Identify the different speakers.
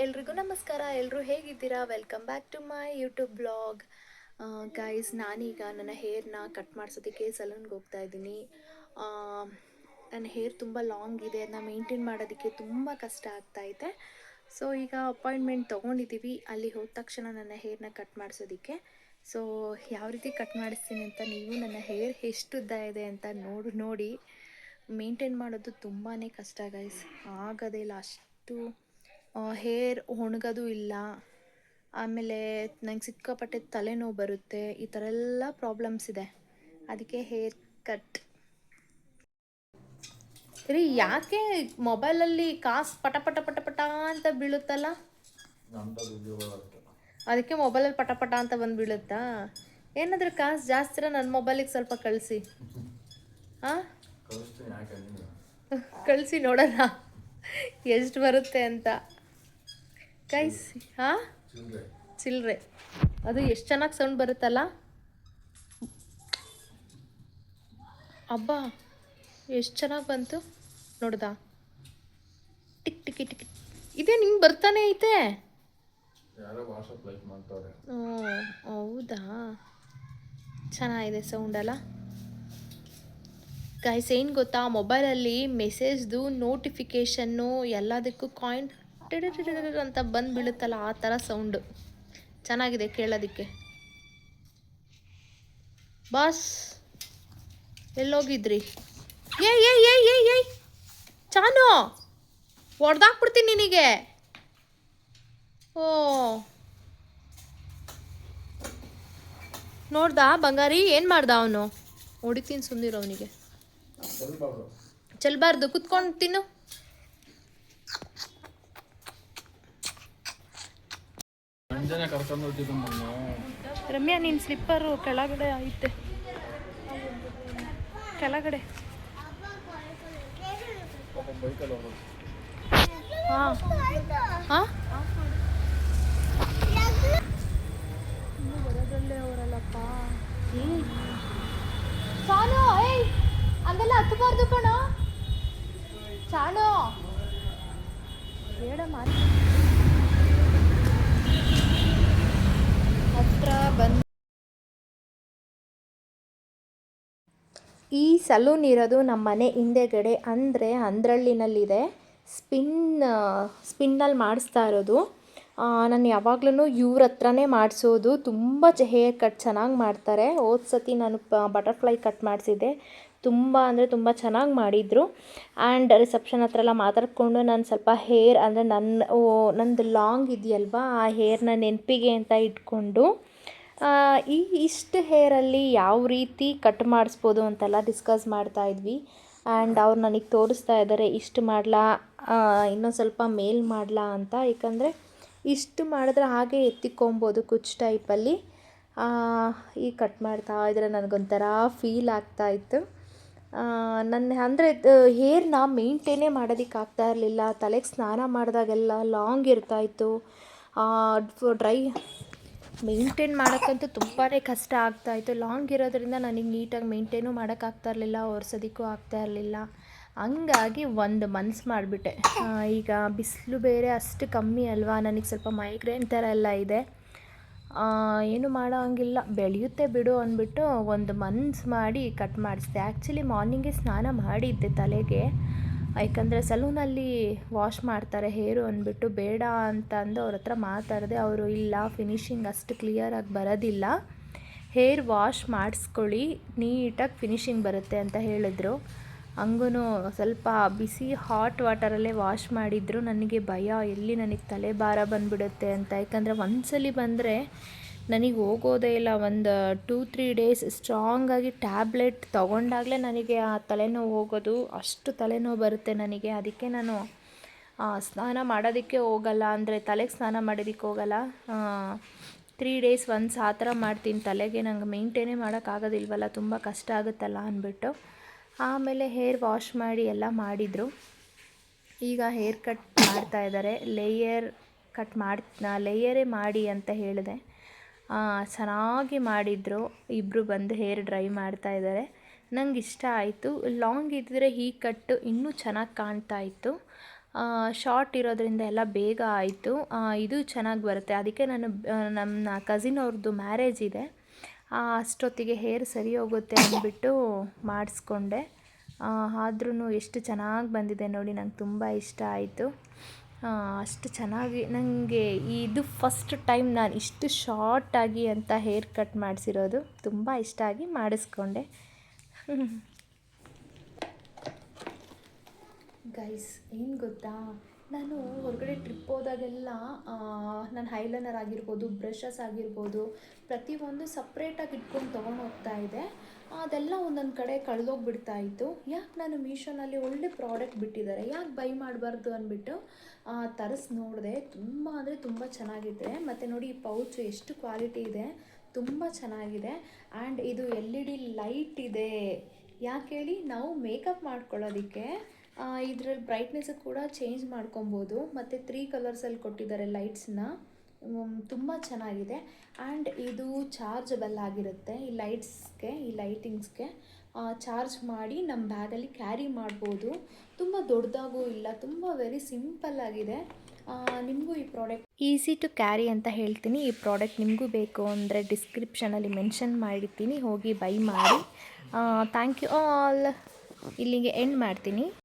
Speaker 1: ಎಲ್ರಿಗೂ ನಮಸ್ಕಾರ. ಎಲ್ಲರೂ ಹೇಗಿದ್ದೀರಾ? Welcome back to my YouTube blog. Guys, ನಾನೀಗ ನನ್ನ ಹೇರ್ನ ಕಟ್ ಮಾಡಿಸೋದಕ್ಕೆ ಸಲೂನ್ಗೆ ಹೋಗ್ತಾ ಇದ್ದೀನಿ. ನನ್ನ ಹೇರ್ ತುಂಬ ಲಾಂಗ್ ಇದೆ, ಅದನ್ನ ಮೇಂಟೈನ್ ಮಾಡೋದಕ್ಕೆ ತುಂಬ ಕಷ್ಟ ಆಗ್ತಾಯಿದೆ. ಸೊ ಈಗ ಅಪಾಯಿಂಟ್ಮೆಂಟ್ ತೊಗೊಂಡಿದ್ದೀವಿ. ಅಲ್ಲಿ ಹೋದ ತಕ್ಷಣ ನನ್ನ ಹೇರ್ನ ಕಟ್ ಮಾಡಿಸೋದಕ್ಕೆ. ಸೊ ಯಾವ ರೀತಿ ಕಟ್ ಮಾಡಿಸ್ತೀನಿ ಅಂತ ನೀವು ನನ್ನ ಹೇರ್ ಎಷ್ಟು ಉದ್ದ ಇದೆ ಅಂತ ನೋಡಿ ಮೇಂಟೈನ್ ಮಾಡೋದು ತುಂಬಾ ಕಷ್ಟ ಗೈಸ್. ಆಗೋದೇ ಇಲ್ಲ, ಅಷ್ಟು ಹೇರ್ ಒಣಗೋದು ಇಲ್ಲ. ಆಮೇಲೆ ನಂಗೆ ಸಿಕ್ಕಾಪಟ್ಟೆ ತಲೆನೋವು ಬರುತ್ತೆ. ಈ ಥರ ಎಲ್ಲ ಪ್ರಾಬ್ಲಮ್ಸ್ ಇದೆ. ಅದಕ್ಕೆ ಹೇರ್ ಕಟ್. ರೀ, ಯಾಕೆ ಮೊಬೈಲಲ್ಲಿ ಕಾಸು ಪಟ ಪಟ ಪಟ ಪಟ ಅಂತ ಬೀಳುತ್ತಲ್ಲ? ಅದಕ್ಕೆ ಮೊಬೈಲಲ್ಲಿ ಪಟ ಪಟ ಅಂತ ಬಂದು ಬೀಳುತ್ತಾ? ಏನಾದರೂ ಕಾಸು ಜಾಸ್ತಿ ನನ್ನ ಮೊಬೈಲಿಗೆ ಸ್ವಲ್ಪ ಕಳಿಸಿ. ಹಾಂ, ಕಳಿಸಿ ನೋಡೋಣ ಎಷ್ಟು ಬರುತ್ತೆ ಅಂತ. ಗೈಸ್, ಹಾಂ, ಚಿಲ್ಲರೆ ಅದು ಎಷ್ಟು ಚೆನ್ನಾಗಿ ಸೌಂಡ್ ಬರುತ್ತಲ್ಲ. ಅಬ್ಬಾ, ಎಷ್ಟು ಚೆನ್ನಾಗಿ ಬಂತು ನೋಡ್ದಾ? Tick tick tick. ಇದೇ ನಿಂಗೆ ಬರ್ತಾನೆ ಐತೆ. ಹೌದಾ, ಚೆನ್ನಾಗಿದೆ ಸೌಂಡಲ್ಲ ಗೈಸ್. ಏನು ಗೊತ್ತಾ, ಮೊಬೈಲಲ್ಲಿ ಮೆಸೇಜ್ದು ನೋಟಿಫಿಕೇಷನ್ನು ಎಲ್ಲದಕ್ಕೂ ಕಾಯಿನ್ ಅಂತ ಬಂದು ಬೀಳುತ್ತಲ್ಲ, ಆ ಥರ ಸೌಂಡು ಚೆನ್ನಾಗಿದೆ ಕೇಳೋದಕ್ಕೆ. ಬಾಸ್, ಎಲ್ಲೋಗಿದ್ರಿ? ಏಯ್ ಏಯ್ ಏಯ್ ಏಯ್ ಏಯ್ ಚಾನು, ಹೊಡೆದಾಕ್ಬಿಡ್ತೀನಿ ನಿನಗೆ. ಓ, ನೋಡ್ದಾ ಬಂಗಾರಿ? ಏನು ಮಾಡ್ದ ಅವನು? ಹೊಡಿತೀನಿ ಸುಂದಿರು ಅವನಿಗೆ. ಚೆಲ್ಬಾರ್ದು, ಕುತ್ಕೊಂಡು ತಿನ್ನು. ರಮ್ಯಾ, ನಿನ್ನ ಸ್ಲಿಪ್ಪರು ಕೆಳಗಡೆ ಐತೆ, ಕೆಳಗಡೆ. ಹಾಂ ಹಾಂ, ಇನ್ನೂ ಬರೋದ್ರಲ್ಲೇ ಅವರಲ್ಲಪ್ಪ. ಚಾನು, ಏಯ್ ಹಂಗೆಲ್ಲ ಹತ್ತಬಾರ್ದು ಕಣ ಚಾನು, ಬೇಡಮ್ಮ. ಹತ್ರ ಬಂದು ಈ ಸಲೂನ್ ಇರೋದು ನಮ್ಮ ಮನೆ ಹಿಂದೆಗಡೆ, ಅಂದರೆ ಅಂದ್ರಳ್ಳಿನಲ್ಲಿದೆ. ಸ್ಪಿನ್ನಲ್ಲಿ ಮಾಡಿಸ್ತಾ ಇರೋದು. ನಾನು ಯಾವಾಗ್ಲೂ ಇವ್ರ ಹತ್ರನೇ ಮಾಡಿಸೋದು. ತುಂಬ ಹೇರ್ ಕಟ್ ಚೆನ್ನಾಗಿ ಮಾಡ್ತಾರೆ. ಹೋದ ಸತಿ ನಾನು ಬಟರ್ಫ್ಲೈ ಕಟ್ ಮಾಡಿಸಿದ್ದೆ, ತುಂಬ ಅಂದರೆ ತುಂಬ ಚೆನ್ನಾಗಿ ಮಾಡಿದರು. ಆ್ಯಂಡ್ ರಿಸೆಪ್ಷನ್ ಹತ್ರ ಎಲ್ಲ ಮಾತಾಡಿಕೊಂಡು ನಾನು ಸ್ವಲ್ಪ ಹೇರ್, ಅಂದರೆ ನಂದು ಲಾಂಗ್ ಇದೆಯಲ್ವಾ, ಆ ಹೇರ್ನ ನೆನಪಿಗೆ ಅಂತ ಇಟ್ಕೊಂಡು ಇಷ್ಟು ಹೇರಲ್ಲಿ ಯಾವ ರೀತಿ ಕಟ್ ಮಾಡಿಸ್ಬೋದು ಅಂತೆಲ್ಲ ಡಿಸ್ಕಸ್ ಮಾಡ್ತಾಯಿದ್ವಿ. ಆ್ಯಂಡ್ ಅವ್ರು ನನಗೆ ತೋರಿಸ್ತಾ ಇದ್ದಾರೆ, ಇಷ್ಟು ಮಾಡಲಾ, ಇನ್ನೊಂದು ಸ್ವಲ್ಪ ಮೇಲ್ ಮಾಡಲಾ ಅಂತ. ಏಕೆಂದರೆ ಇಷ್ಟು ಮಾಡಿದ್ರೆ ಹಾಗೆ ಎತ್ತಿಕೊಬೋದು ಕುಚ್ಚು ಟೈಪಲ್ಲಿ. ಈಗ ಕಟ್ ಮಾಡ್ತಾ ಇದ್ರೆ ನನಗೊಂಥರ ಫೀಲ್ ಆಗ್ತಾಯಿತ್ತು. ಅಂದರೆ ಹೇರ್ನ ಮೇಂಟೈನೇ ಮಾಡೋದಕ್ಕೆ ಆಗ್ತಾ ಇರಲಿಲ್ಲ. ತಲೆಗೆ ಸ್ನಾನ ಮಾಡಿದಾಗೆಲ್ಲ ಲಾಂಗ್ ಇರ್ತಾಯಿತ್ತು. ಡ್ರೈ ಮೇಂಟೈನ್ ಮಾಡೋಕ್ಕಂತೂ ತುಂಬಾ ಕಷ್ಟ ಆಗ್ತಾಯಿತ್ತು. ಲಾಂಗ್ ಇರೋದ್ರಿಂದ ನನಗೆ ನೀಟಾಗಿ ಮೇಂಟೈನು ಮಾಡೋಕ್ಕಾಗ್ತಾ ಇರಲಿಲ್ಲ, ಒರೆಸೋದಕ್ಕೂ ಆಗ್ತಾ ಇರಲಿಲ್ಲ. ಹಂಗಾಗಿ ಒಂದು ಮನ್ಸು ಮಾಡಿಬಿಟ್ಟೆ. ಈಗ ಬಿಸಿಲು ಬೇರೆ ಅಷ್ಟು ಕಮ್ಮಿ ಅಲ್ವಾ, ನನಗೆ ಸ್ವಲ್ಪ ಮೈಗ್ರೇನ್ ಥರ ಎಲ್ಲ ಇದೆ. ಏನು ಮಾಡೋ ಹಂಗಿಲ್ಲ, ಬೆಳೆಯುತ್ತೆ ಬಿಡು ಅಂದ್ಬಿಟ್ಟು ಒಂದು ಮನ್ಸು ಮಾಡಿ ಕಟ್ ಮಾಡಿಸಿದೆ. ಆ್ಯಕ್ಚುಲಿ ಮಾರ್ನಿಂಗೇ ಸ್ನಾನ ಮಾಡಿದ್ದೆ ತಲೆಗೆ, ಯಾಕಂದರೆ ಸಲೂನಲ್ಲಿ ವಾಶ್ ಮಾಡ್ತಾರೆ ಹೇರು ಅಂದ್ಬಿಟ್ಟು ಬೇಡ ಅಂತ ಅಂದು ಅವ್ರ ಹತ್ರ ಮಾತಾಡಿದೆ. ಅವರು ಇಲ್ಲ, ಫಿನಿಷಿಂಗ್ ಅಷ್ಟು ಕ್ಲಿಯರಾಗಿ ಬರೋದಿಲ್ಲ, ಹೇರ್ ವಾಶ್ ಮಾಡಿಸ್ಕೊಳ್ಳಿ, ನೀಟಾಗಿ ಫಿನಿಷಿಂಗ್ ಬರುತ್ತೆ ಅಂತ ಹೇಳಿದ್ರು. ಹಂಗೂ ಸ್ವಲ್ಪ ಬಿಸಿ ಹಾಟ್ ವಾಟರಲ್ಲೇ ವಾಶ್ ಮಾಡಿದ್ರು. ನನಗೆ ಭಯ, ಎಲ್ಲಿ ನನಗೆ ತಲೆ ಭಾರ ಬಂದುಬಿಡುತ್ತೆ ಅಂತ. ಯಾಕಂದರೆ ಒಂದ್ಸಲಿ ಬಂದರೆ ನನಗೆ ಹೋಗೋದೇ ಇಲ್ಲ. ಒಂದು 2-3 ಡೇಸ್ ಸ್ಟ್ರಾಂಗಾಗಿ ಟ್ಯಾಬ್ಲೆಟ್ ತೊಗೊಂಡಾಗಲೇ ನನಗೆ ಆ ತಲೆನೋವು ಹೋಗೋದು. ಅಷ್ಟು ತಲೆನೋವು ಬರುತ್ತೆ ನನಗೆ. ಅದಕ್ಕೆ ನಾನು ಸ್ನಾನ ಮಾಡೋದಕ್ಕೆ ಹೋಗಲ್ಲ, ಅಂದರೆ ತಲೆಗೆ ಸ್ನಾನ ಮಾಡೋದಕ್ಕೆ ಹೋಗಲ್ಲ. 3 ಡೇಸ್ ಒನ್ಸ್ ಆ ಥರ ಮಾಡ್ತೀನಿ ತಲೆಗೆ. ನಂಗೆ ಮೇಂಟೈನೇ ಮಾಡೋಕ್ಕಾಗೋದಿಲ್ವಲ್ಲ, ತುಂಬ ಕಷ್ಟ ಆಗುತ್ತಲ್ಲ ಅಂದ್ಬಿಟ್ಟು. ಆಮೇಲೆ ಹೇರ್ ವಾಶ್ ಮಾಡಿ ಎಲ್ಲ ಮಾಡಿದರು. ಈಗ ಹೇರ್ ಕಟ್ ಮಾಡ್ತಾಯಿದ್ದಾರೆ. ಲೇಯರೇ ಮಾಡಿ ಅಂತ ಹೇಳಿದೆ. ಚೆನ್ನಾಗಿ ಮಾಡಿದರು. ಇಬ್ಬರು ಬಂದು ಹೇರ್ ಡ್ರೈ ಮಾಡ್ತಾಯಿದ್ದಾರೆ. ನಂಗೆ ಇಷ್ಟ ಆಯಿತು. ಲಾಂಗ್ ಇದ್ದರೆ ಈ ಕಟ್ಟು ಇನ್ನೂ ಚೆನ್ನಾಗಿ ಕಾಣ್ತಾ ಇತ್ತು. ಶಾರ್ಟ್ ಇರೋದ್ರಿಂದ ಎಲ್ಲ ಬೇಗ ಆಯಿತು. ಇದು ಚೆನ್ನಾಗಿ ಬರುತ್ತೆ. ಅದಕ್ಕೆ ನಾನು ನಮ್ಮ ಕಸಿನ್ ಅವ್ರದ್ದು ಮ್ಯಾರೇಜ್ ಇದೆ, ಅಷ್ಟೊತ್ತಿಗೆ ಹೇರ್ ಸರಿ ಹೋಗುತ್ತೆ ಅಂದ್ಬಿಟ್ಟು ಮಾಡಿಸ್ಕೊಂಡೆ. ಆದ್ರೂ ಎಷ್ಟು ಚೆನ್ನಾಗಿ ಬಂದಿದೆ ನೋಡಿ, ನಂಗೆ ತುಂಬ ಇಷ್ಟ ಆಯಿತು. ಅಷ್ಟು ಚೆನ್ನಾಗಿ ನನಗೆ ಇದು ಫಸ್ಟ್ ಟೈಮ್ ನಾನು ಇಷ್ಟು ಶಾರ್ಟಾಗಿ ಅಂತ ಹೇರ್ ಕಟ್ ಮಾಡಿಸಿರೋದು. ತುಂಬ ಇಷ್ಟ ಆಗಿ ಮಾಡಿಸ್ಕೊಂಡೆ. ಗೈಸ್, ಏನು ಗೊತ್ತಾ, ನಾನು ಹೊರಗಡೆ ಟ್ರಿಪ್ ಹೋದಾಗೆಲ್ಲ ನನ್ನ ಐಲೈನರ್ ಆಗಿರ್ಬೋದು, ಬ್ರಷಸ್ ಆಗಿರ್ಬೋದು, ಪ್ರತಿಯೊಂದು ಸಪ್ರೇಟಾಗಿ ಇಟ್ಕೊಂಡು ತೊಗೊಂಡು ಹೋಗ್ತಾ ಇದ್ದೆ. ಅದೆಲ್ಲ ಒಂದೊಂದು ಕಡೆ ಕಳೆದೋಗ್ಬಿಡ್ತಾ ಇತ್ತು. ಯಾಕೆ ನಾನು ಮೀಶೋನಲ್ಲಿ ಒಳ್ಳೆ ಪ್ರಾಡಕ್ಟ್ ಬಿಟ್ಟಿದ್ದಾರೆ, ಯಾಕೆ ಬೈ ಮಾಡಬಾರ್ದು ಅಂದ್ಬಿಟ್ಟು ತರಿಸಿ ನೋಡಿದೆ. ತುಂಬ ಅಂದರೆ ತುಂಬ ಚೆನ್ನಾಗಿದೆ. ಮತ್ತು ನೋಡಿ, ಈ ಪೌಚು ಎಷ್ಟು ಕ್ವಾಲಿಟಿ ಇದೆ, ತುಂಬ ಚೆನ್ನಾಗಿದೆ. ಆ್ಯಂಡ್ ಇದು LED ಲೈಟ್ ಇದೆ. ಯಾಕೆ ಹೇಳಿ, ನಾವು ಮೇಕಪ್ ಮಾಡ್ಕೊಳ್ಳೋದಕ್ಕೆ ಇದರಲ್ಲಿ ಬ್ರೈಟ್ನೆಸ್ಸು ಕೂಡ ಚೇಂಜ್ ಮಾಡ್ಕೊಬೋದು. ಮತ್ತು 3 ಕಲರ್ಸಲ್ಲಿ ಕೊಟ್ಟಿದ್ದಾರೆ ಲೈಟ್ಸನ್ನ. ತುಂಬ ಚೆನ್ನಾಗಿದೆ. ಆ್ಯಂಡ್ ಇದು ಚಾರ್ಜಬಲ್ ಆಗಿರುತ್ತೆ. ಈ ಲೈಟ್ಸ್ಗೆ, ಈ ಲೈಟಿಂಗ್ಸ್ಗೆ ಚಾರ್ಜ್ ಮಾಡಿ ನಮ್ಮ ಬ್ಯಾಗಲ್ಲಿ ಕ್ಯಾರಿ ಮಾಡ್ಬೋದು. ತುಂಬ ದೊಡ್ಡದಾಗೂ ಇಲ್ಲ, ತುಂಬ ವೆರಿ ಸಿಂಪಲ್ ಆಗಿದೆ. ನಿಮಗೂ ಈ ಪ್ರಾಡಕ್ಟ್ ಈಸಿ ಟು ಕ್ಯಾರಿ ಅಂತ ಹೇಳ್ತೀನಿ. ಈ ಪ್ರಾಡಕ್ಟ್ ನಿಮಗೂ ಬೇಕು ಅಂದರೆ ಡಿಸ್ಕ್ರಿಪ್ಷನಲ್ಲಿ ಮೆನ್ಷನ್ ಮಾಡಿರ್ತೀನಿ, ಹೋಗಿ ಬೈ ಮಾಡಿ. Thank you all. ಇಲ್ಲಿಗೆ ಎಂಡ್ ಮಾಡ್ತೀನಿ.